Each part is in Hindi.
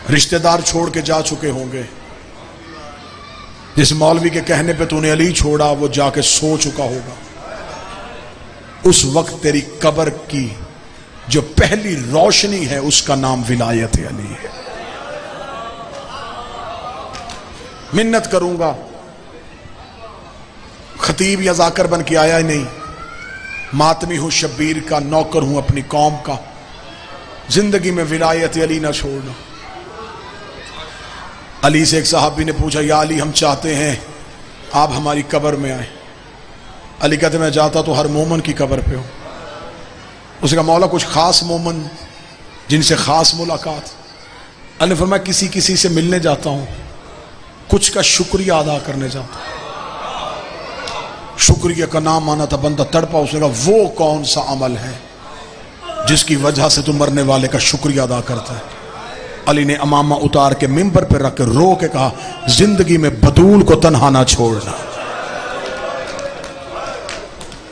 रिश्तेदार छोड़ के जा चुके होंगे। जिस मौलवी के कहने पे तूने अली छोड़ा वो जाके सो चुका होगा। उस वक्त तेरी कब्र की जो पहली रोशनी है उसका नाम विलायत अली है। मिन्नत करूंगा, खतीब या जाकर बन के आया ही नहीं, मातमी हूं शब्बीर का, नौकर हूं अपनी कौम का, जिंदगी में विलायत अली ना छोड़ना। अली से एक सहाबी ने पूछा, या अली हम चाहते हैं आप हमारी कब्र में आए। अली कहते मैं जाता तो हर मोमन की कब्र पे हो। उसने कहा मौला कुछ खास मोमन जिनसे खास मुलाकात? अली ने फरमाया किसी किसी से मिलने जाता हूं, कुछ का शुक्रिया अदा करने जाता हूं। शुक्रिया का नाम आना था, बंदा तड़पा। उसने कहा वो कौन सा अमल है जिसकी वजह से तू मरने वाले का शुक्रिया अदा करता है? अली ने अमामा उतार के मिंबर पर रख के रो के कहा, जिंदगी में बतूल को तन्हा ना छोड़ना।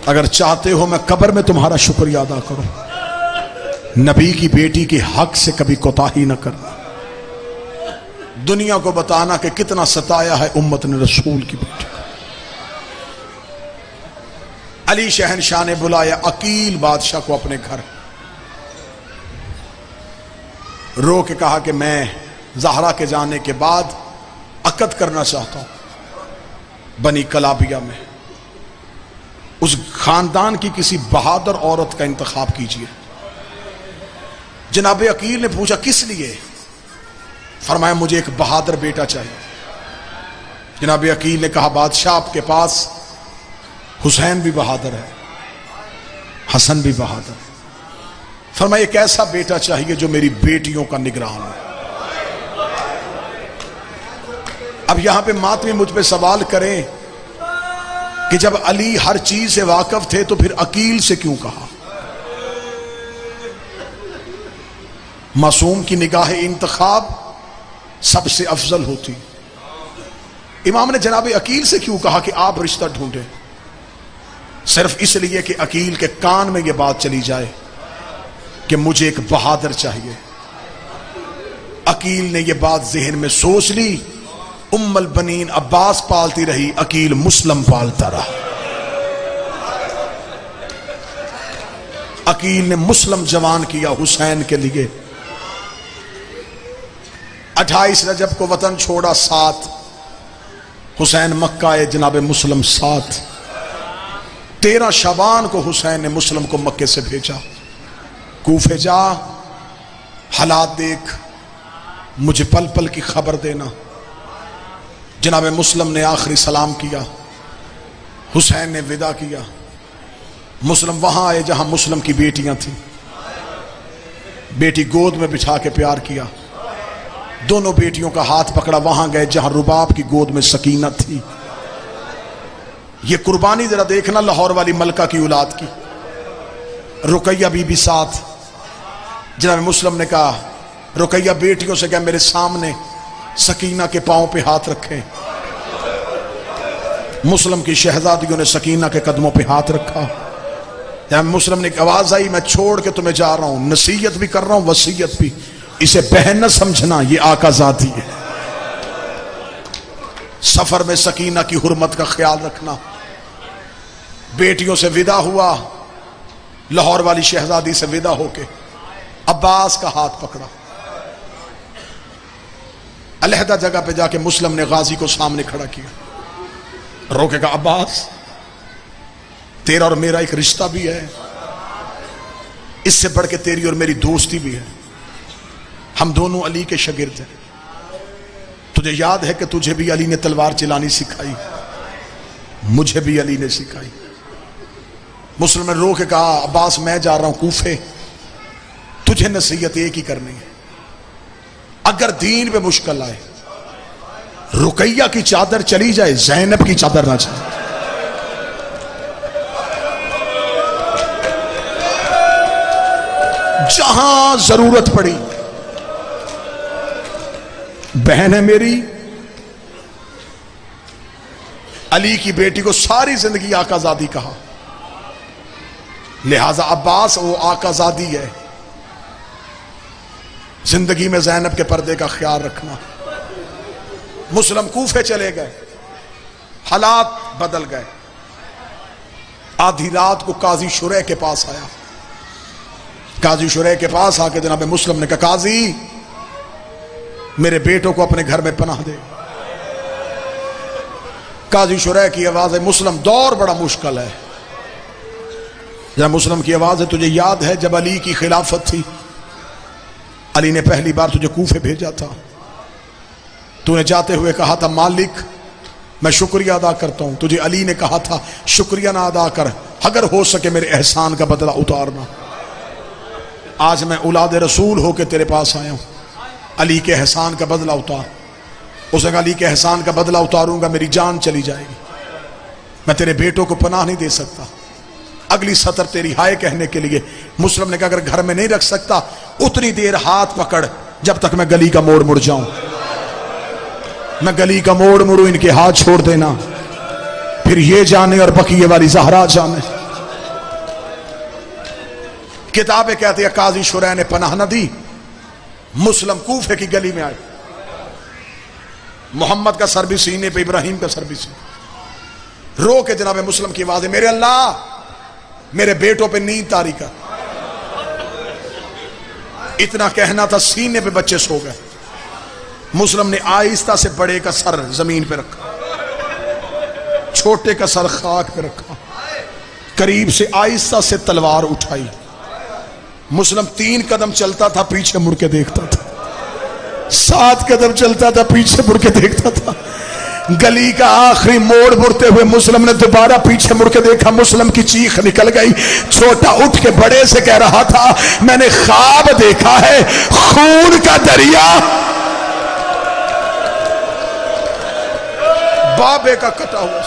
अगर चाहते हो मैं कब्र में तुम्हारा शुक्रिया अदा करूं। नबी की बेटी के हक से कभी कोताही न करना। दुनिया को बताना कि कितना सताया है उम्मत ने रसूल की बेटी। अली शहनशाह ने बुलाया अकील बादशाह को अपने घर, रो के कहा कि मैं ज़हरा के जाने के बाद अक़द करना चाहता हूं बनी कलाबिया में। उस खानदान की किसी बहादुर औरत का इंतखाब कीजिए। जनाब अकील ने पूछा किस लिए? फरमाया मुझे एक बहादुर बेटा चाहिए। जनाब अकील ने कहा बादशाह आपके पास हुसैन भी बहादुर है, हसन भी बहादुर है। फरमाया एक ऐसा बेटा चाहिए जो मेरी बेटियों का निगरान हो। अब यहां पे मातमी मुझ पे सवाल करें कि जब अली हर चीज से वाकिफ थे तो फिर अकील से क्यों कहा? मासूम की निगाह इंतखाब सबसे अफजल होती। इमाम ने जनाब अकील से क्यों कहा कि आप रिश्ता ढूंढे? सिर्फ इसलिए कि अकील के कान में यह बात चली जाए कि मुझे एक बहादुर चाहिए। अकील ने यह बात जहन में सोच ली। उम्मुल बनीन अब्बास पालती रही, अकील मुस्लिम पालता रहा। अकील ने मुस्लिम जवान किया हुसैन के लिए। 28 रजब को वतन छोड़ा 7, हुसैन मक्का आए जनाब मुस्लिम 7। 13 शबान को हुसैन ने मुस्लिम को मक्के से भेजा, कूफे जा, हालात देख, मुझे पल पल की खबर देना। जनाब मुस्लिम ने आखिरी सलाम किया, हुसैन ने विदा किया। मुस्लिम वहां आए जहां मुस्लिम की बेटियां थी, बेटी गोद में बिठा के प्यार किया। दोनों बेटियों का हाथ पकड़ा, वहां गए जहां रुबाब की गोद में सकीना थी। ये कुर्बानी जरा देखना लाहौर वाली मलका की औलाद की। रुकैया बीबी साथ। जनाब मुस्लिम ने कहा रुकैया बेटियों से क्या मेरे सामने सकीना के पांव पे हाथ रखे। मुस्लिम की शहजादियों ने सकीना के कदमों पे हाथ रखा। जनाब मुस्लिम ने आवाज आई मैं छोड़ के तुम्हें जा रहा हूं, नसीहत भी कर रहा हूं वसीयत भी। इसे बहन न समझना, ये आकाजादी है। सफर में सकीना की हुर्मत का ख्याल रखना। बेटियों से विदा हुआ, लाहौर वाली शहजादी से विदा होके अब्बास का हाथ पकड़ा। अलहदा जगह पे जाके मुस्लिम ने गाजी को सामने खड़ा किया, रोके कहा अब्बास तेरा और मेरा एक रिश्ता भी है, इससे बढ़ के तेरी और मेरी दोस्ती भी है। हम दोनों अली के शागिर्द हैं। तुझे याद है कि तुझे भी अली ने तलवार चलानी सिखाई, मुझे भी अली ने सिखाई। मुस्लिम ने रो के कहा अब्बास मैं जा रहा हूं कूफे, तुझे नसीहत एक ही करनी है, अगर दीन पे मुश्किल आए, रुकैया की चादर चली जाए, ज़ैनब की चादर ना चले। जहां जरूरत पड़ी, बहन है मेरी, अली की बेटी को सारी जिंदगी आकाजादी कहा, लिहाजा अब्बास वो आकाजादी है। जिंदगी में ज़ैनब के पर्दे का ख्याल रखना। मुस्लिम कूफे चले गए, हालात बदल गए। आधी रात को काजी शुरै के पास आया। काजी शुरै के पास आके जनाब मुस्लिम ने कहा, काजी मेरे बेटों को अपने घर में पनाह दे। काजी शुरै की आवाज है, मुस्लिम दौर बड़ा मुश्किल है। जनाब मुस्लिम की आवाज है, तुझे याद है जब अली की खिलाफत थी, अली ने पहली बार तुझे कूफे भेजा था, तूने जाते हुए कहा था मालिक मैं शुक्रिया अदा करता हूं। तुझे अली ने कहा था शुक्रिया ना अदा कर, अगर हो सके मेरे एहसान का बदला उतारना। आज मैं औलाद रसूल होके तेरे पास आया हूं, अली के एहसान का बदला उतार। उसने कहा अली के एहसान का बदला उतारूंगा मेरी जान चली जाएगी, मैं तेरे बेटों को पनाह नहीं दे सकता। अगली सतर तेरी हाय कहने के लिए मुस्लिम ने कहा अगर घर में नहीं रख सकता उतनी देर हाथ पकड़ जब तक मैं गली का मोड़ मुड़ जाऊं। मैं गली का मोड़ मुड़ू, इनके हाथ छोड़ देना, फिर ये जाने और बकिए वाली जहरा जाने। किताबें कहती है काजी शुरै ने पनाह न दी। मुस्लिम कूफे की गली में आए, मोहम्मद का सर भी सीने पे, इब्राहिम का सर भी सीने, रो के जनाब मुस्लिम की आवाज है, मेरे अल्लाह मेरे बेटों पे नींद तारी कर। इतना कहना था, सीने पे बच्चे सो गए। मुस्लिम ने आहिस्ता से बड़े का सर जमीन पे रखा, छोटे का सर खाक पे रखा, करीब से आहिस्ता से तलवार उठाई। मुस्लिम 3 कदम चलता था, पीछे मुड़ के देखता था, 7 कदम चलता था, पीछे मुड़ के देखता था। गली का आखिरी मोड़ मुड़ते हुए मुस्लिम ने दोबारा पीछे मुड़ के देखा, मुस्लिम की चीख निकल गई। छोटा उठ के बड़े से कह रहा था, मैंने ख्वाब देखा है, खून का दरिया बाबे का कटा हुआ।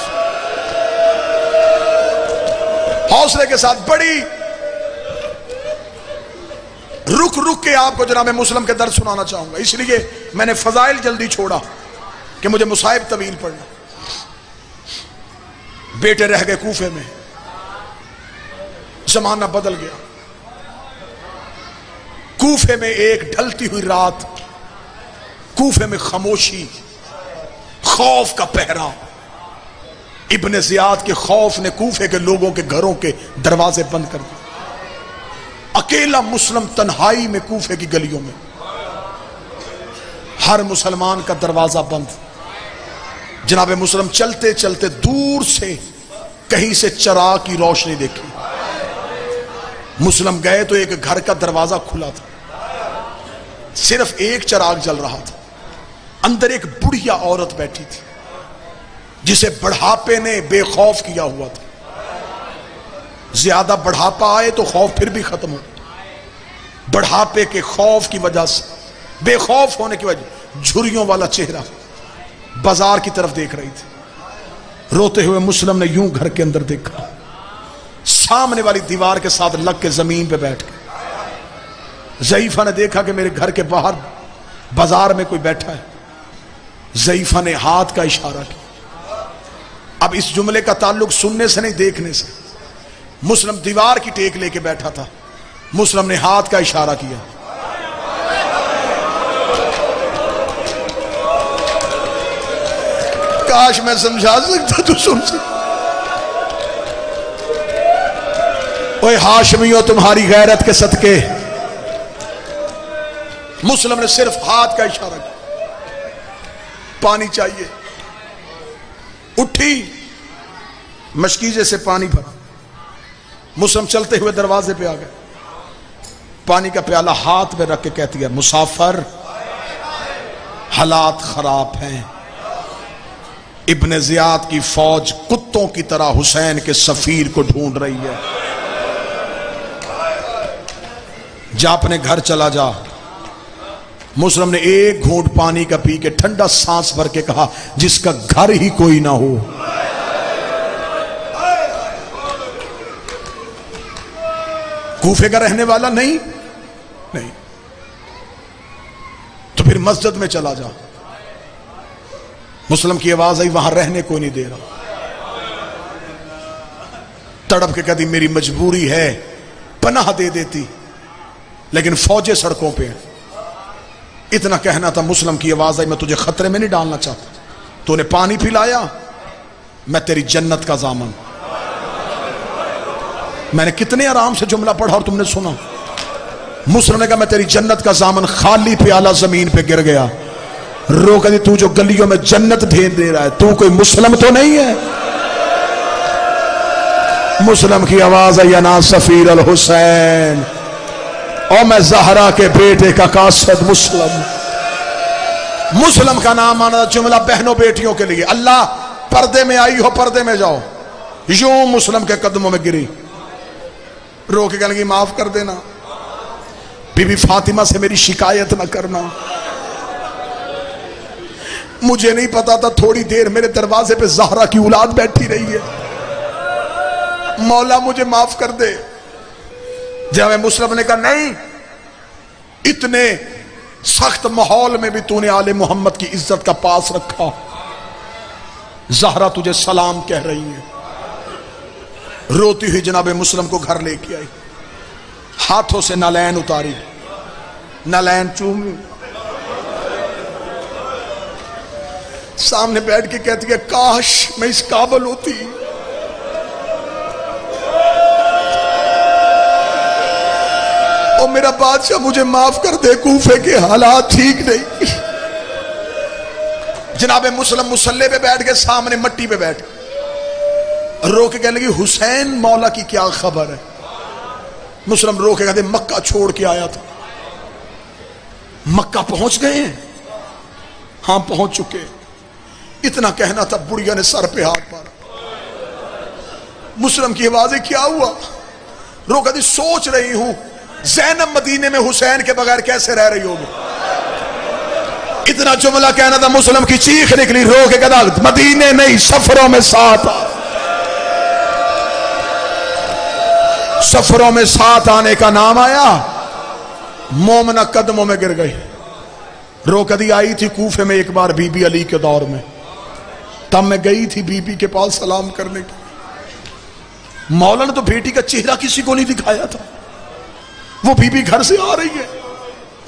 हौसले के साथ बड़ी रुक रुक के आपको जनाब मुस्लिम के दर्द सुनाना चाहूंगा, इसलिए मैंने फजाइल जल्दी छोड़ा कि मुझे मुसाइब तवील पढ़ना। बेटे रह गए कूफे में, जमाना बदल गया। कूफे में एक ढलती हुई रात, कूफे में खामोशी, खौफ का पहरा। इब्ने जियाद के खौफ ने कूफे के लोगों के घरों के दरवाजे बंद कर दिए। अकेला मुस्लिम तन्हाई में कूफे की गलियों में, हर मुसलमान का दरवाजा बंद। जनाब मुस्लिम चलते चलते दूर से कहीं से चराग की रोशनी देखी। मुस्लिम गए तो एक घर का दरवाजा खुला था, सिर्फ एक चराग जल रहा था। अंदर एक बुढ़िया औरत बैठी थी जिसे बढ़ापे ने बेखौफ किया हुआ था। ज्यादा बढ़ापा आए तो खौफ फिर भी खत्म हो। बढ़ापे के खौफ की वजह से, बेखौफ होने की वजह, झुर्रियों वाला चेहरा बाजार की तरफ देख रही थी। रोते हुए मुस्लिम ने यूं घर के अंदर देखा, सामने वाली दीवार के साथ लग के जमीन पे बैठ के। ज़ईफा ने देखा कि मेरे घर के बाहर बाजार में कोई बैठा है। ज़ईफा ने हाथ का इशारा किया। अब इस जुमले का ताल्लुक सुनने से नहीं, देखने से। मुस्लिम दीवार की टेक लेके बैठा था, मुस्लिम ने हाथ का इशारा किया। काश मैं समझा सकता तो सुन सकता। ओए हाशमियों, तुम्हारी गैरत के सदके। मुस्लिम ने सिर्फ हाथ का इशारा किया, पानी चाहिए। उठी, मशकीजे से पानी भरा। मुस्लिम चलते हुए दरवाजे पे आ गए, पानी का प्याला हाथ में रख के कहती है, मुसाफिर हालात खराब हैं। इब्ने जियाद की फौज कुत्तों की तरह हुसैन के सफीर को ढूंढ रही है। जा अपने घर चला जा। मुस्लिम ने एक घूंट पानी का पी के ठंडा सांस भर के कहा, जिसका घर ही कोई ना हो। कूफे का रहने वाला नहीं तो फिर मस्जिद में चला जा। मुस्लिम की आवाज आई, वहां रहने कोई नहीं दे रहा। तड़प के कहती, मेरी मजबूरी है, पनाह दे देती, लेकिन फौजें सड़कों पे हैं। इतना कहना था, मुस्लिम की आवाज आई, मैं तुझे खतरे में नहीं डालना चाहता, तूने पानी पिलाया, मैं तेरी जन्नत का जामन। मैंने कितने आराम से जुमला पढ़ा और तुमने सुना। मुस्लिम ने कहा मैं तेरी जन्नत का जामन, खाली प्याला जमीन पे गिर गया। रो कहती तू जो गलियों में जन्नत भेज दे रहा है, तू कोई मुस्लिम तो नहीं है? मुस्लिम की आवाज आई, ना सफीर अल हुसैन, और मैं जहरा के बेटे का कासद मुस्लिम। मुस्लिम का नाम आना जुमला बहनों बेटियों के लिए। अल्लाह पर्दे में आई हो, पर्दे में जाओ। यूं मुस्लिम के कदमों में गिरी, रो के कहने लगी माफ कर देना, बीबी फातिमा से मेरी शिकायत ना करना, मुझे नहीं पता था थोड़ी देर मेरे दरवाजे पे ज़हरा की औलाद बैठी रही है, मौला मुझे माफ कर दे। जब मुस्लिम ने कहा नहीं, इतने सख्त माहौल में भी तूने आले मोहम्मद की इज्जत का पास रखा, ज़हरा तुझे सलाम कह रही है। रोती हुई जनाबे मुस्लिम को घर लेके आई, हाथों से नालैन उतारी, नालैन चूमी, सामने बैठ के कहती है काश मैं इस काबिल होती, ओ मेरा बादशाह मुझे माफ कर दे, कूफे के हालात ठीक नहीं। जनाबे मुस्लिम मुसल्ले पे बैठ के सामने मट्टी पे बैठ रो के कहने लगी हुसैन मौला की क्या खबर है? मुस्लिम रो के कहते मक्का छोड़ के आया था। मक्का पहुंच गए हैं? हां पहुंच चुके। इतना कहना था, बुढ़िया ने सर पे हाथ मारा। मुस्लिम की आवाजें क्या हुआ? रो कहती सोच रही हूं ज़ैनब मदीने में हुसैन के बगैर कैसे रह रही होगी। इतना जुमला कहना था, मुस्लिम की चीख निकली, रो के कहता मदीने नहीं सफरों में साथ आ। सफरों में साथ आने का नाम आया, मोमना कदमों में गिर गई। रो कदी आई थी कूफे में एक बार बीबी अली के दौर में, तब मैं गई थी बीबी के पास सलाम करने के। मौला ने तो बेटी का चेहरा किसी को नहीं दिखाया था, वो बीबी घर से आ रही है।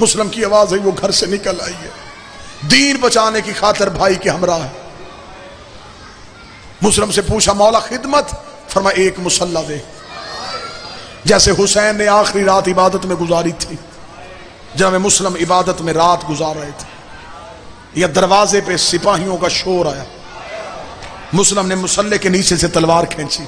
मुस्लिम की आवाज है, वो घर से निकल आई है, दीन बचाने की खातिर भाई के हमरा है। मुस्लिम से पूछा मौला खिदमत? फरमा एक मुसल्ला दे। जैसे हुसैन ने आखिरी रात इबादत में गुजारी थी, जब मुस्लिम इबादत में रात गुजार रहे थे, यह दरवाजे पे सिपाहियों का शोर आया। मुस्लिम ने मुसल्ले के नीचे से तलवार खींची।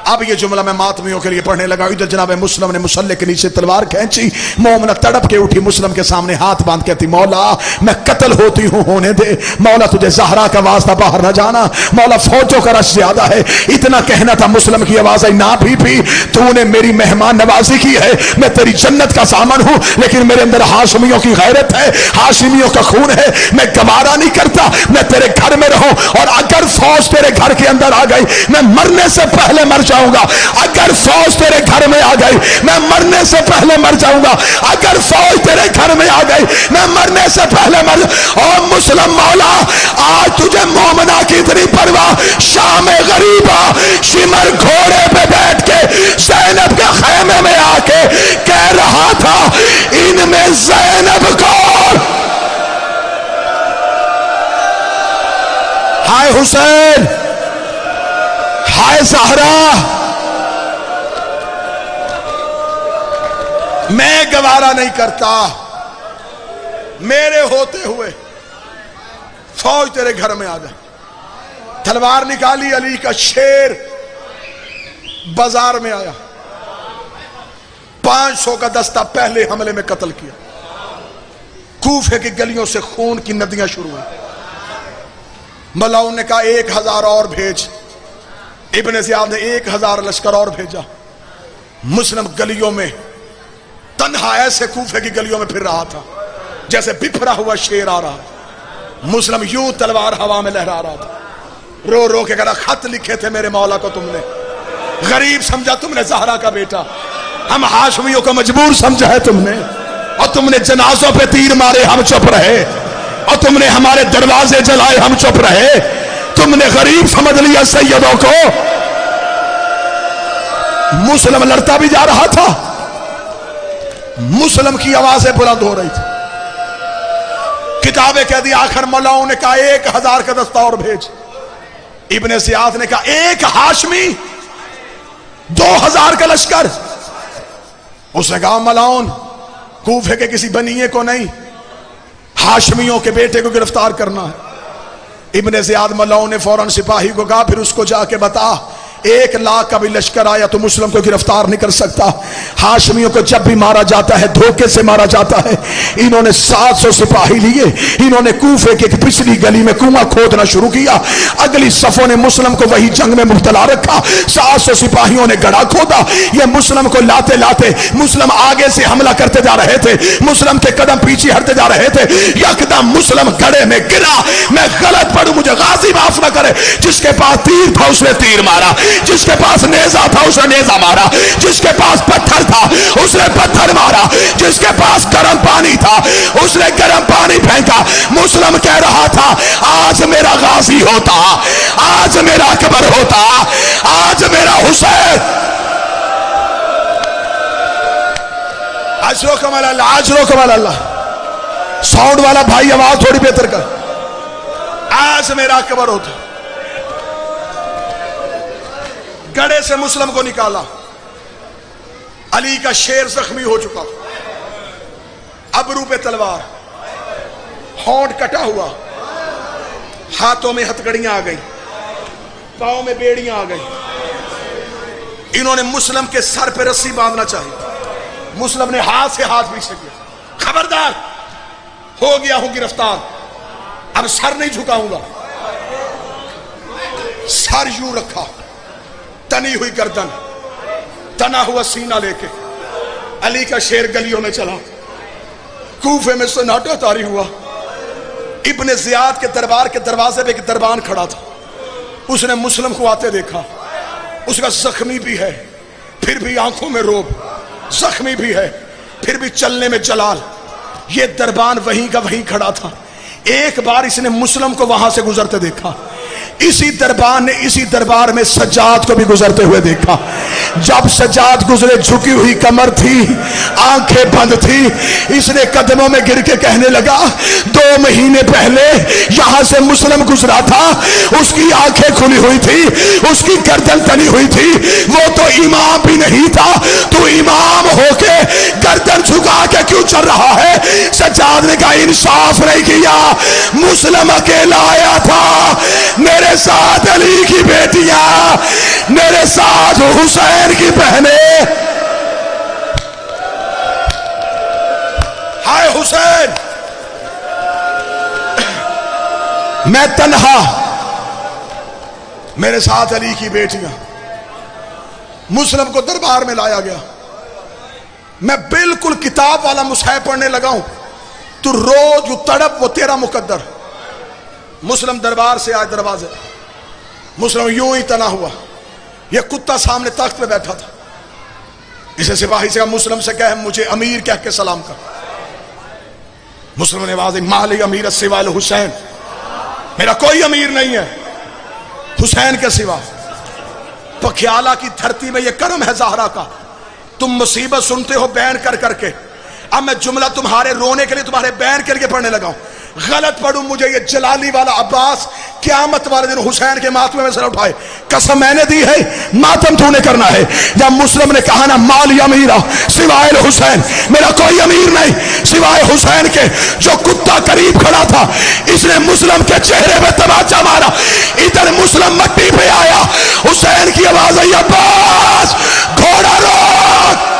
अब ये जुमला मैं मातमियों के लिए पढ़ने लगा। इधर जनाब मुस्लिम ने मुसल्ले के नीचे तलवार खींची, मोमना तड़प के उठी, मुस्लिम के सामने हाथ बांध कहती मौला मैं कत्ल होती हूं, होने दे मौला, तुझे ज़हरा का वास्ता बाहर न जाना मौला, फौजों का रश ज्यादा है। इतना कहना था, मुस्लिम की आवाज आई ना बीबी तूने मेरी मेहमान नवाजी की है, मैं तेरी जन्नत का सामान हूं, लेकिन मेरे अंदर हाशमियों की गैरत है, हाशिमियों का खून है, मैं गवारा नहीं करता मैं तेरे घर में रहूं, और अगर फौज तेरे घर के अंदर आ गई मैं मरने से पहले मर जाऊंगा। अगर फौज तेरे घर में आ गई मैं मरने से पहले मर जाऊंगा। अगर फौज तेरे घर में आ गई मैं मरने से पहले मर। और मुस्लिम मौला आज तुझे मोमना की इतनी परवाह, शाम गरीबा शिमर घोड़े पे बैठ के ज़ैनब के खैमे में आके कह रहा था इनमें ज़ैनब कौन? हाय हुसैन, हाय ज़हरा, मैं गवारा नहीं करता मेरे होते हुए फौज तेरे घर में आ जाए। तलवार निकाली, अली का शेर बाजार में आया, 500 का दस्ता पहले हमले में कत्ल किया। कूफे की गलियों से खून की नदियां शुरू हुई। मलाउन ने कहा 1000 और भेज। इब्ने ज़ियाद ने 1000 लश्कर और भेजा। मुस्लिम गलियों में तन्हा ऐसे कूफे की गलियों में फिर रहा था जैसे बिफरा हुआ शेर आ रहा। मुस्लिम यूं तलवार हवा में लहरा रहा था, रो रो के कहा खत लिखे थे मेरे मौला को तुमने, गरीब समझा तुमने ज़हरा का बेटा, हम हाशमियों को मजबूर समझा है तुमने, और तुमने जनाजों पे तीर मारे हम चुप रहे, और तुमने हमारे दरवाजे जलाए हम चुप रहे, तुमने गरीब समझ लिया सैयदों को। मुस्लिम लड़ता भी जा रहा था, मुस्लिम की आवाजें बुलंद हो रही थी। किताबें कह दी। आखिर मौलाओं ने कहा 1000 का दस्ता और भेज। इब्ने ज़ियाद ने कहा 1 हाशमी 2000 का लश्कर। उसने कहा मलाउन कूफे के किसी बनिए को नहीं, हाशमियों के बेटे को गिरफ्तार करना है। इब्ने ज़ियाद मलाउन ने फौरन सिपाही को कहा फिर उसको जाके बता 1 लाख का भी लश्कर आया तो मुस्लिम को गिरफ्तार नहीं कर सकता। हाशमियों को जब भी मारा जाता है धोखे से मारा जाता है। इन्होंने 700 सिपाही लिए, इन्होंने कूफे के पिछली गली में कुआं खोदना शुरू किया। अगली सफों ने मुस्लिम को वही जंग में मुब्तला रखा। 700 सिपाहियों ने गड़ा खोदा। ये मुस्लिम को लाते लाते मुस्लिम आगे से हमला करते जा रहे थे, मुस्लिम के कदम पीछे हटते जा रहे थे। यकदम मुस्लिम गड़े में गिरा। मैं गलत पढ़ूं मुझे गाजी माफ न करे। जिसके पास तीर था उसने तीर मारा, जिसके पास नेजा था उसने नेजा मारा, जिसके पास पत्थर था उसने पत्थर मारा, जिसके पास गर्म पानी था उसने गर्म पानी फेंका। मुस्लिम कह रहा था आज मेरा गाजी होता, आज मेरा अकबर होता, आज मेरा हुसैन। अजरो कमाल अल्लाह, अजरो कमाल अल्लाह। साउंड वाला भाई आवाज थोड़ी बेहतर कर। आज मेरा अकबर होता। गड़े से मुस्लिम को निकाला। अली का शेर जख्मी हो चुका, अबरू पे तलवार, होंठ कटा हुआ, हाथों में हथकड़ियां आ गई, पांव में बेड़ियां आ गई। इन्होंने मुस्लिम के सर पे रस्सी बांधना चाहिए। मुस्लिम ने हाथ से हाथ पीछे किया। खबरदार, हो गया हूं गिरफ्तार, अब सर नहीं झुकाऊंगा। सर यूं रखा, तनी हुई गर्दन, तना हुआ सीना लेके अली का शेर गलियों में चला। कूफे में सन्नाटा तारी हुआ। इब्ने ज़ियाद के दरबार के दरवाजे पे एक दरबान खड़ा था। उसने मुस्लिम को आते देखा। उसका जख्मी भी है फिर भी आंखों में रोब, जख्मी भी है फिर भी चलने में जलाल। ये दरबान वहीं का वहीं खड़ा था। एक बार इसने मुस्लिम को वहां से गुजरते देखा। इसी दरबार ने इसी दरबार में सज्जाद को भी गुजरते हुए देखा। जब सज्जाद गुजरे झुकी हुई कमर थी, आंखें बंद थी। इसने कदमों में गिर के कहने लगा 2 महीने पहले यहां से मुस्लिम गुजरा था, उसकी आंखें खुली हुई थी, उसकी गर्दन तनी हुई थी। वो तो इमाम भी नहीं था, तू इमाम होके गर्दन झुका के क्यों चल रहा है? सज्जाद ने कहा इंसाफ नहीं किया, मुस्लिम अकेला आया था, मेरे साथ अली की बेटियां, मेरे साथ हुसैन की बहनें। हाय हुसैन, मैं तन्हा, मेरे साथ अली की बेटियां। मुस्लिम को दरबार में लाया गया। मैं बिल्कुल किताब वाला मुसाहिब पढ़ने लगा हूं। तू रोज जो तड़प वो तेरा मुकद्दर। मुस्लिम दरबार से आए दरवाजे, मुस्लिम यूं ही तना हुआ। यह कुत्ता सामने तख्त पे बैठा था। इसे सिपाही से कहा मुस्लिम से कह मुझे अमीर कह के सलाम कर। मुस्लिम ने आवाज माली अमीर सिवाल हुसैन, मेरा कोई अमीर नहीं है हुसैन के सिवा। पख्याला की धरती में यह करम है ज़हरा का। तुम मुसीबत सुनते हो बयान कर करके। अब मैं जुमला तुम्हारे रोने के लिए, तुम्हारे बयान के लिए पढ़ने लगा हूं। गलत पढ़ूं मुझे ये जलाली वाला अब्बास क़यामत वाले दिन हुसैन के मातमे में सर उठाए। कसम मैंने दी है, मातम तूने करना है। जब मुस्लिम ने कहा ना माली अमीरा सिवाय हुसैन, मेरा कोई अमीर नहीं सिवाय हुसैन के। जो कुत्ता करीब खड़ा था इसने मुस्लिम के चेहरे में तमाचा मारा। इधर मुस्लिम मट्टी पे आया, हुसैन की आवाज आई अब्बास घोड़ा रोक।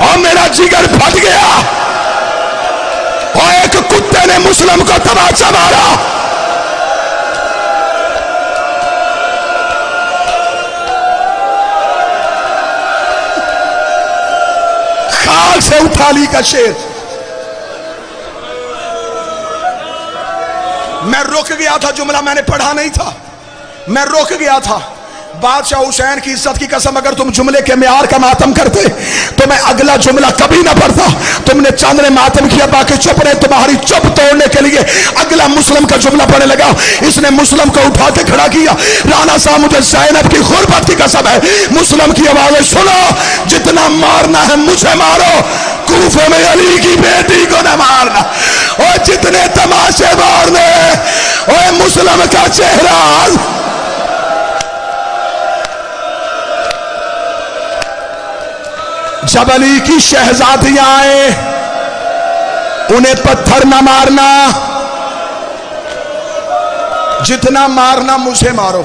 और मेरा जिगर फट गया और एक कुत्ते ने मुस्लिम को तमाचा मारा। खाल से उठा ली का शेर। मैं रुक गया था, जुमला मैंने पढ़ा नहीं था, मैं रुक गया था। बादशाह हुसैन की इज्जत की कसम, अगर तुम जुमले के मेयार का मातम करते तो मैं अगला जुमला कभी ना पढ़ता। तुमने चंद ने मातम किया, बाकी चुप रहे। तुम्हारी चुप तोड़ने के लिए अगला मुस्लिम का जुमला पढ़ने लगा। इसने मुस्लिम को उठा के खड़ा किया। राणा साहब मुझे ज़ैनब की गुर्बत की कसम है, मुस्लिम की आवाज़ सुनो, जितना मारना है मुझे मारो, कूफे में अली की बेटी को न मारना। और जितने तमाशे मारने, और मुस्लिम का चेहरा। जब अली की शहजादियां आए, उन्हें पत्थर न मारना, जितना मारना मुझे मारो।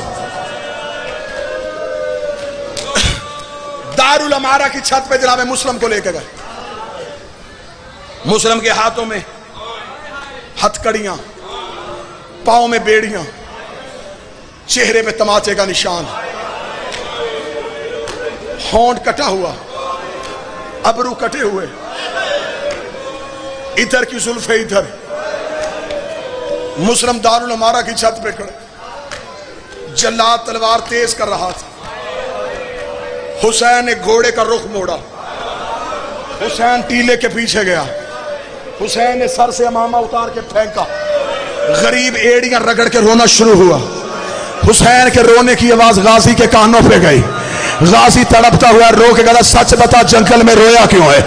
दारुल अमारा की छत पे जनाब मुस्लिम को लेकर गए। मुस्लिम के हाथों में हथकड़ियां, पांव में बेड़ियां, चेहरे पे तमाचे का निशान, होंठ कटा हुआ, अबरू कटे हुए, इधर की जुल्फे इधर। मुस्लिम दारुल अमारा की छत पे खड़े। जल्लाद तलवार तेज कर रहा था। हुसैन ने घोड़े का रुख मोड़ा। हुसैन टीले के पीछे गया। हुसैन ने सर से अमामा उतार के फेंका। गरीब एड़ियां रगड़ के रोना शुरू हुआ। हुसैन के रोने की आवाज गाजी के कानों पे गई। गाजी तड़पता हुआ रो के कहता, सच बता जंगल में रोया क्यों है?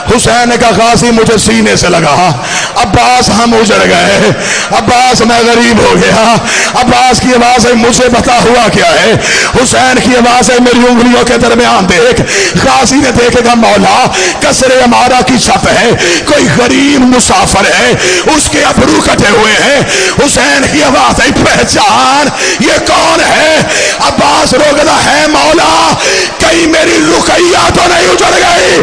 हुसैन ने कहा, गाजी मुझे सीने से लगा। अब्बास हम उजड़ गए, अब्बास मैं गरीब हो गया। अब्बास की आवाज है, मुझे बता हुआ क्या है? हुसैन की आवाज है, मेरी उंगलियों के दरमियान देख। गाजी ने देखेगा, मौला कसरे अमारा की छत है, कोई गरीब मुसाफिर है, उसके अबरू कटे हुए हैं। हुसैन की आवाज है, पहचान ये कौन है? अब्बास रोकता है, मौला कहीं मेरी रुकैया तो नहीं उजड़ गई?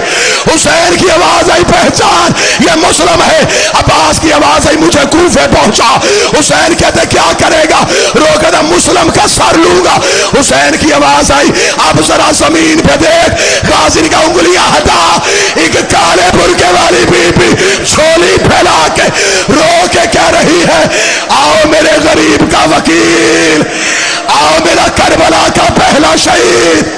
हुसैन की आवाज आई, पहचान ये मुस्लिम है। अब्बास की आवाज आई, मुझे कूफे पहुंचा। हुसैन कहते क्या करेगा? रोकदा, मुस्लिम का सर लूंगा। हुसैन की आवाज आई, अब जरा जमीन पे देख। गाजी का उंगलियां हटा। एक काले बुर्के वाली बीबी झोली फैला के रो के कह रही है, आओ मेरे गरीब का वकील, आओ मेरा करबला का पहला शहीद,